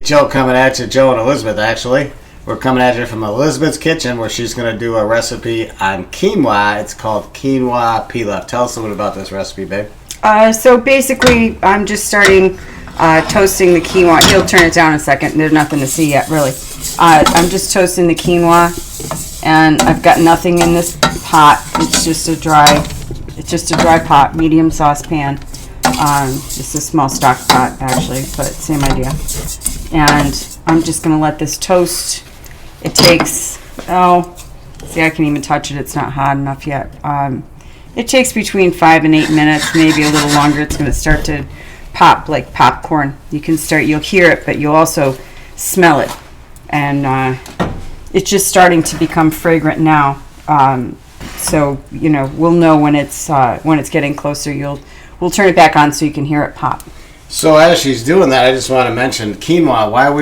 Joe coming at you, Joe and Elizabeth actually. We're coming at you from Elizabeth's kitchen where she's going to do a recipe on quinoa. It's called Quinoa Pilaf. Tell us a little bit about this recipe, babe. So basically, I'm just starting toasting the quinoa. He'll turn it down in a second. There's nothing to see yet, really. I'm just toasting the quinoa, and I've got nothing in this pot. It's just a dry pot, medium saucepan. Just a small stock pot, actually, but same idea. And I'm just going to let this toast. It takes, see, I can even touch it. It's not hot enough yet. It takes between 5 and 8 minutes, maybe a little longer. It's going to start to pop like popcorn. You'll hear it, but you'll also smell it. And it's just starting to become fragrant now. So, we'll know when it's getting closer. We'll turn it back on so you can hear it pop. So as she's doing that, I just want to mention quinoa. Why do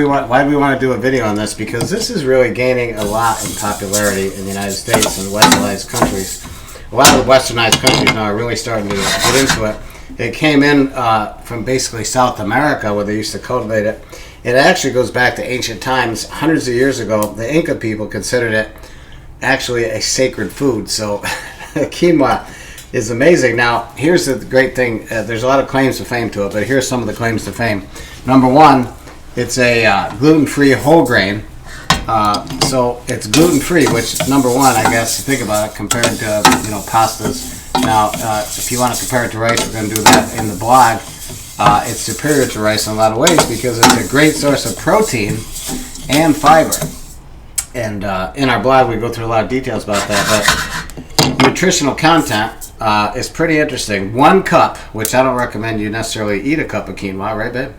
we want to do a video on this? Because this is really gaining a lot in popularity in the United States and westernized countries. A lot of the westernized countries now are really starting to get into it. It came in from basically South America where they used to cultivate it. It actually goes back to ancient times. Hundreds of years ago, the Inca people considered it actually a sacred food. So quinoa is amazing. Now, here's the great thing. There's a lot of claims to fame to it, but here's some of the claims to fame. Number one, it's a gluten-free whole grain. So it's gluten-free, which, number one, I guess, think about it, compared to, pastas. Now, if you want to compare it to rice, we're going to do that in the blog. It's superior to rice in a lot of ways because it's a great source of protein and fiber. And in our blog, we go through a lot of details about that. But nutritional content is pretty interesting. 1 cup, which I don't recommend you necessarily eat a cup of quinoa, right, babe?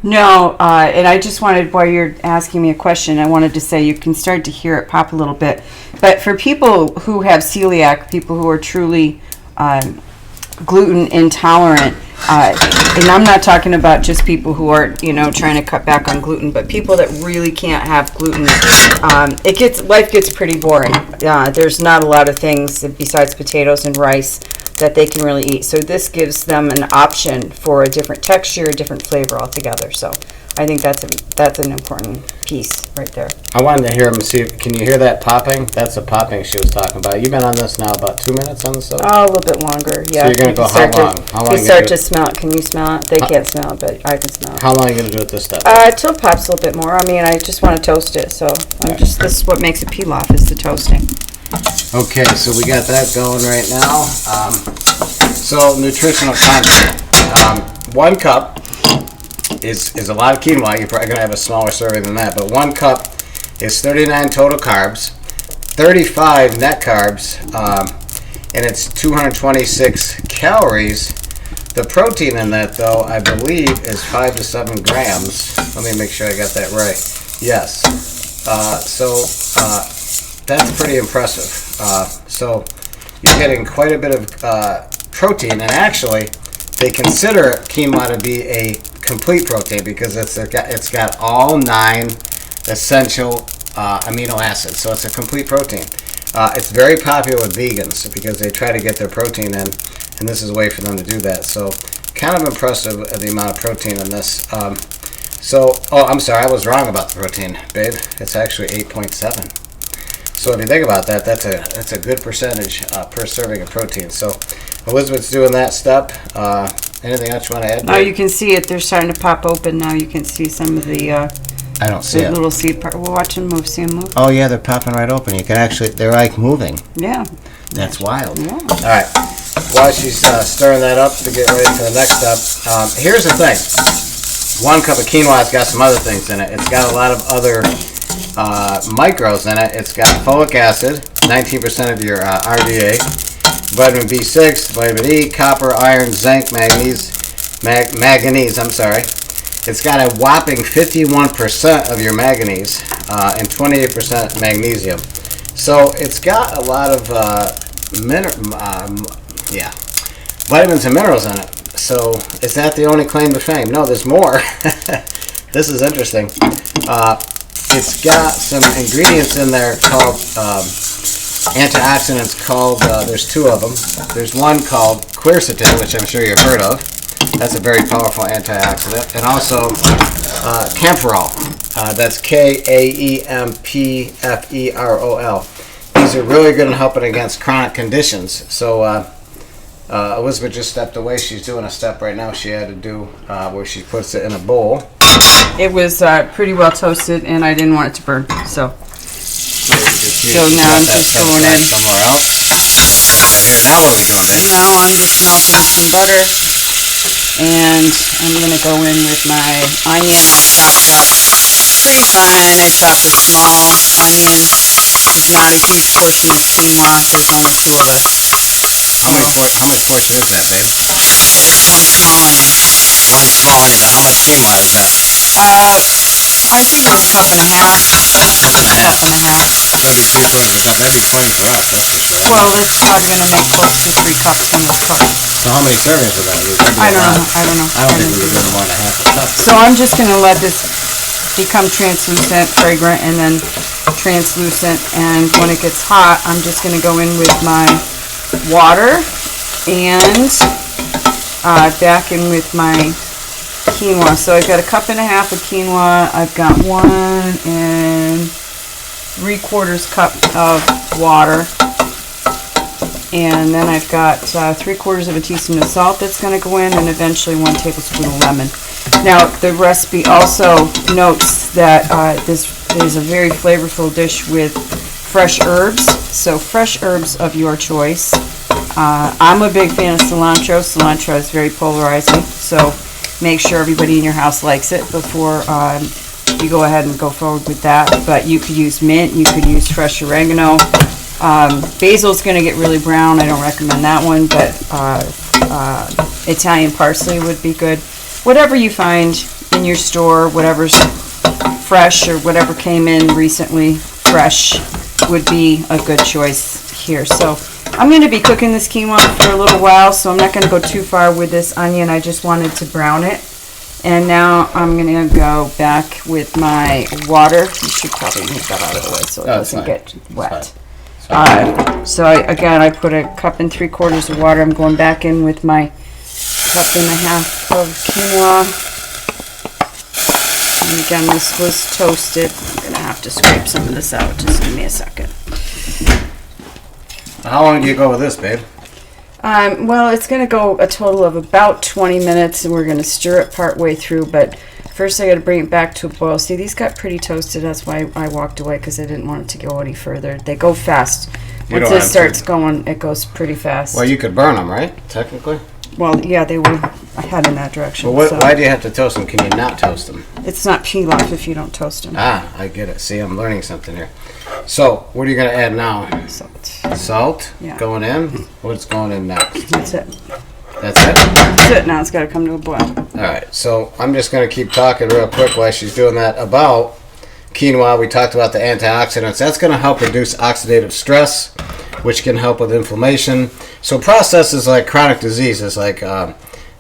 No, and I just wanted, while you're asking me a question, I wanted to say you can start to hear it pop a little bit. But for people who have celiac, people who are truly gluten intolerant, and I'm not talking about just people who are, trying to cut back on gluten, but people that really can't have gluten, life gets pretty boring. There's not a lot of things besides potatoes and rice that they can really eat. So this gives them an option for a different texture, a different flavor altogether. So I think that's an important piece right there. I wanted to hear him see. Can you hear that popping? That's the popping she was talking about. You've been on this now about 2 minutes on the stove? Oh, a little bit longer. Yeah. So you're going to go how long? How long you start to smell it. Can you smell it? They can't smell it, but I can smell it. How long are you going to do it this step? Till it pops a little bit more. I mean, I just want to toast it. So this is what makes it pilaf, is the toasting. Okay, so we got that going right now. So nutritional content. 1 cup is a lot of quinoa. You're probably going to have a smaller serving than that. But 1 cup is 39 total carbs, 35 net carbs, and it's 226 calories. The protein in that, though, I believe is 5 to 7 grams. Let me make sure I got that right. Yes. That's pretty impressive. So you're getting quite a bit of protein, and actually they consider quinoa to be a complete protein because it's got all 9 essential amino acids. So it's a complete protein. It's very popular with vegans because they try to get their protein in, and this is a way for them to do that. So kind of impressive the amount of protein in this. I'm sorry, I was wrong about the protein, babe. It's actually 8.7. So if you think about that, that's a good percentage per serving of protein. So Elizabeth's doing that step. Anything else you want to add? Now you can see it. They're starting to pop open. Now you can see some of the I don't see it. Little seed part. We'll watch them move. See them move? Oh, yeah, they're popping right open. You can actually, they're like moving. Yeah. That's wild. Yeah. All right. While she's stirring that up to get ready for the next step, here's the thing. 1 cup of quinoa has got some other things in it. It's got a lot of other micros in it. It's got folic acid, 19% of your RDA, vitamin B6, vitamin E, copper, iron, zinc, manganese. It's got a whopping 51% of your manganese and 28% magnesium. So it's got a lot of vitamins and minerals in it. So is that the only claim to fame? No, there's more. This is interesting. It's got some ingredients in there called antioxidants called, there's 2 of them. There's one called quercetin, which I'm sure you've heard of. That's a very powerful antioxidant. And also camphorol. That's Kaempferol. These are really good in helping against chronic conditions. So Elizabeth just stepped away. She's doing a step right now she had to do where she puts it in a bowl. It was pretty well toasted, and I didn't want it to burn. So now I'm just going in. Somewhere else. Right here. Now what are we doing, babe? Now I'm just melting some butter, and I'm going to go in with my onion all chopped up. Pretty fine. I chopped a small onion. It's not a huge portion of quinoa. There's only 2 of us. How much portion is that, babe? It's 1 small onion. 1 small onion. Now, how much quinoa is that? I figure a cup and a half. Cup and a half. That'd be 3/4 of a cup. That'd be plenty for us, that's for sure. Well, it's probably going to make close to 3 cups when it's cooked. So how many servings would that be? I don't know. I don't think we would do more than a half a cup. So I'm just going to let this become translucent, fragrant, and then translucent. And when it gets hot, I'm just going to go in with my water and back in with my quinoa. So I've got a cup and a half of quinoa. I've got 1 3/4 cup of water. And then I've got 3/4 of a teaspoon of salt that's going to go in, and eventually 1 tablespoon of lemon. Now, the recipe also notes that this is a very flavorful dish with fresh herbs. So fresh herbs of your choice. I'm a big fan of cilantro. Cilantro is very polarizing, so make sure everybody in your house likes it before you go ahead and go forward with that. But you could use mint, you could use fresh oregano. Basil's going to get really brown. I don't recommend that one, but Italian parsley would be good. Whatever you find in your store, whatever's fresh or whatever came in recently fresh would be a good choice here. So I'm going to be cooking this quinoa for a little while, so I'm not going to go too far with this onion. I just wanted to brown it. And now I'm going to go back with my water. You should probably move that out of the way so it doesn't get wet. So I put a cup and 3/4 of water. I'm going back in with my cup and a half of quinoa. And again, this was toasted. I'm going to have to scrape some of this out. Just give me a second. How long do you go with this, babe? Well, it's going to go a total of about 20 minutes, and we're going to stir it part way through. But first, I got to bring it back to a boil. See, these got pretty toasted. That's why I walked away, because I didn't want it to go any further. They go fast. Once this starts going, it goes pretty fast. Well, you could burn them, right? Technically. Well, yeah, they were head in that direction. Well, why do you have to toast them? Can you not toast them? It's not pilaf if you don't toast them. Ah, I get it. See, I'm learning something here. So, what are you going to add now? Salt. Salt? Yeah. Going in? What's going in next? That's it. That's it? That's it. Now it's got to come to a boil. All right. So, I'm just going to keep talking real quick while she's doing that about quinoa. We talked about the antioxidants. That's going to help reduce oxidative stress, which can help with inflammation. So, processes like chronic diseases like,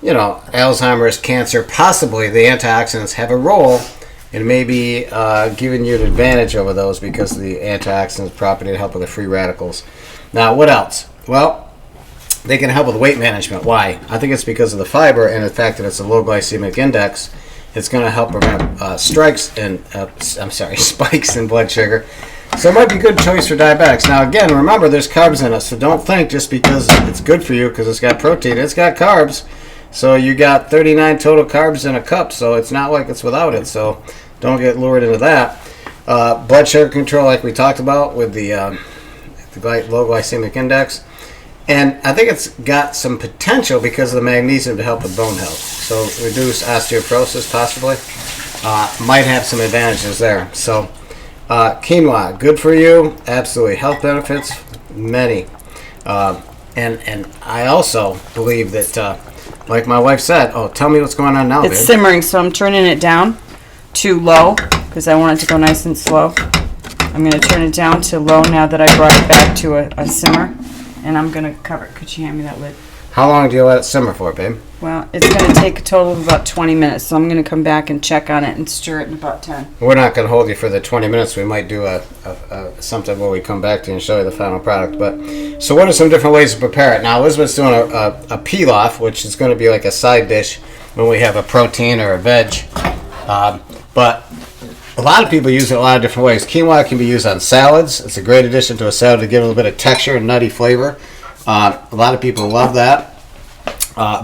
Alzheimer's, cancer, possibly the antioxidants have a role in maybe giving you an advantage over those because of the antioxidants' property to help with the free radicals. Now, what else? Well, they can help with weight management. Why? I think it's because of the fiber and the fact that it's a low glycemic index. It's going to help prevent spikes in blood sugar. So it might be a good choice for diabetics. Now, again, remember there's carbs in it, so don't think just because it's good for you because it's got protein, it's got carbs. So you got 39 total carbs in a cup, so it's not like it's without it. So don't get lured into that. Blood sugar control, like we talked about with the low glycemic index. And I think it's got some potential because of the magnesium to help with bone health. So reduce osteoporosis possibly. Might have some advantages there. So quinoa, good for you. Absolutely. Health benefits, many. And I also believe that, like my wife said, tell me what's going on now, It's babe. simmering, so I'm turning it down to low because I want it to go nice and slow. I'm going to turn it down to low now that I brought it back to a simmer. And I'm going to cover it. Could you hand me that lid? How long do you let it simmer for, babe? Well, it's going to take a total of about 20 minutes, so I'm going to come back and check on it and stir it in about 10. We're not going to hold you for the 20 minutes. We might do something where we come back to you and show you the final product. But so what are some different ways to prepare it? Now, Elizabeth's doing a pilaf, which is going to be like a side dish when we have a protein or a veg. But a lot of people use it a lot of different ways. Quinoa can be used on salads. It's a great addition to a salad to give it a little bit of texture and nutty flavor. A lot of people love that.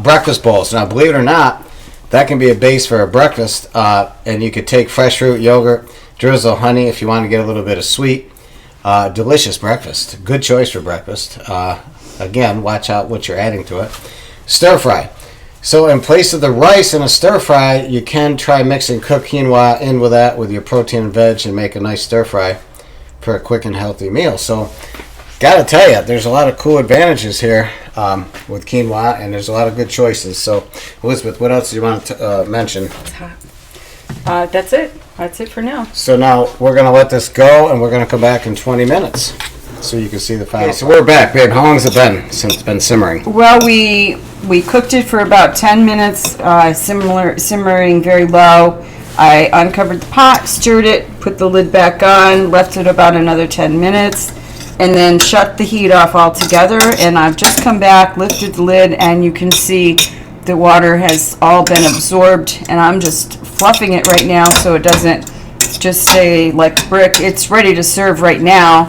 Breakfast bowls. Now, believe it or not, that can be a base for a breakfast. And you could take fresh fruit, yogurt, drizzle honey if you want to get a little bit of sweet. Delicious breakfast. Good choice for breakfast. Again, watch out what you're adding to it. Stir fry. So in place of the rice in a stir fry, you can try mixing cooked quinoa in with that with your protein and veg and make a nice stir fry for a quick and healthy meal. So gotta tell you, there's a lot of cool advantages here with quinoa, and there's a lot of good choices. So, Elizabeth, what else do you want to mention? It's hot. That's it. That's it for now. So now we're gonna let this go, and we're gonna come back in 20 minutes so you can see the final. So we're back, babe. How long has it been since it's been simmering? Well, we cooked it for about 10 minutes, simmering very low. I uncovered the pot, stirred it, put the lid back on, left it about another 10 minutes. And then shut the heat off altogether, and I've just come back, lifted the lid, and you can see the water has all been absorbed, and I'm just fluffing it right now so it doesn't just stay like brick. It's ready to serve right now.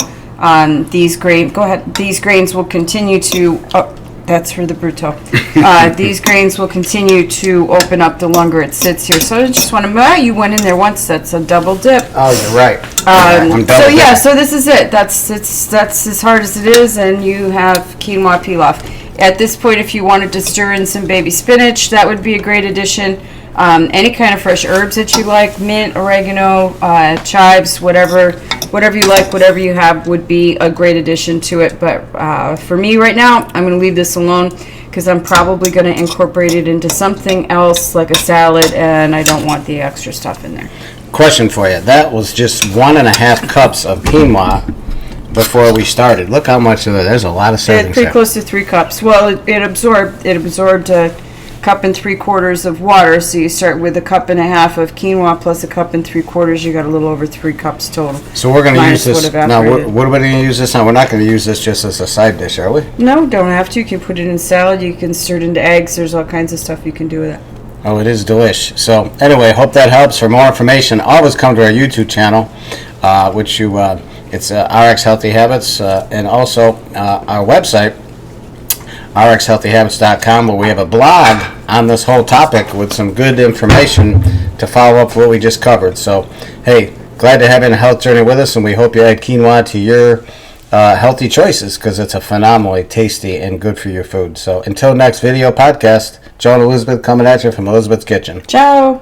These grains, go ahead. These grains will continue to. Oh, that's for the Bruto. These grains will continue to open up the longer it sits here. So I just want to. You went in there once. That's a double dip. Oh, you're right. So yeah, so this is it. That's as hard as it is, and you have quinoa pilaf. At this point, if you wanted to stir in some baby spinach, that would be a great addition. Any kind of fresh herbs that you like, mint, oregano, chives, whatever you like, whatever you have would be a great addition to it. But for me right now, I'm going to leave this alone because I'm probably going to incorporate it into something else like a salad, and I don't want the extra stuff in there. Question for you. That was just 1.5 cups of quinoa before we started. Look how much of that. There's a lot of servings. It's pretty close to 3 cups. Well, it absorbed a cup and 3/4 of water. So you start with 1.5 cups of quinoa plus 1 3/4 cups. You got a little over 3 cups total. So we're going to use this now. What are we going to use this on? We're not going to use this just as a side dish, are we? No, don't have to. You can put it in salad. You can stir it into eggs. There's all kinds of stuff you can do with it. Oh, it is delish. So anyway, hope that helps. For more information, always come to our YouTube channel, which it's RX Healthy Habits, and also our website, rxhealthyhabits.com, where we have a blog on this whole topic with some good information to follow up what we just covered. So, hey, glad to have you on a health journey with us, and we hope you add quinoa to your healthy choices because it's a phenomenally tasty and good for your food. So until next video podcast, Joe and Elizabeth coming at you from Elizabeth's Kitchen. Ciao.